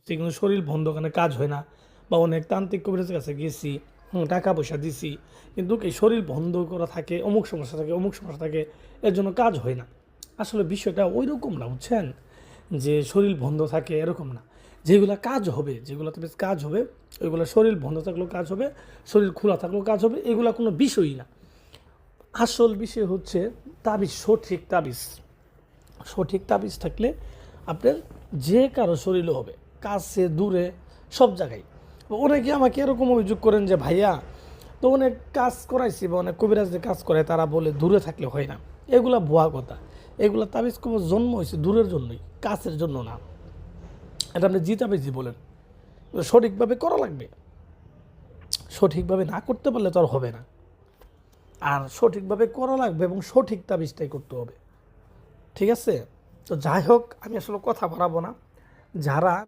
কিন্তু শরীর বন্ধ ওখানে কাজ হয় না, বা অনেক তান্ত্রিক কবিরাজের কাছে গেছি, টাকা পয়সা দিছি, কিন্তু এই শরীর বন্ধ করা থাকে, অমুক সমস্যা থাকে, অমুক সমস্যা থাকে, এর জন্য কাজ হয় না। আসলে বিষয়টা ওই রকম না, বুঝছেন, যে শরীর বন্ধ থাকে এরকম না। যেগুলো কাজ হবে, যেগুলোতে বেশ কাজ হবে, ওইগুলো শরীর বন্ধ থাকলেও কাজ হবে, শরীর খোলা থাকলেও কাজ হবে, এগুলো কোনো বিষয়ই না। আসল বিষয় হচ্ছে তাবিজ, সঠিক তাবিজ। সঠিক তাবিজ থাকলে আপনার যে কারো শরীরও হবে, কাছে দূরে সব জায়গায়। অনেকে আমাকে এরকম অভিযোগ করেন যে ভাইয়া, তো অনেক কাজ করাইছি বা অনেক কবিরাজ যে কাজ করে তারা বলে দূরে থাকলে হয় না। এগুলা ভুয়া কথা। এগুলা তাবিজ কবজ জন্ম হয়েছে দূরের জন্যই, কাছের জন্য না। এটা আপনি জি তাবিজ বলেন, সঠিকভাবে করা লাগবে। সঠিকভাবে না করতে পারলে তো আর হবে না। আর সঠিকভাবে করা লাগবে এবং সঠিক তাবিজটাই করতে হবে। ঠিক আছে? তো যাই হোক, আমি আসলে কথা বাড়াবো না। যারা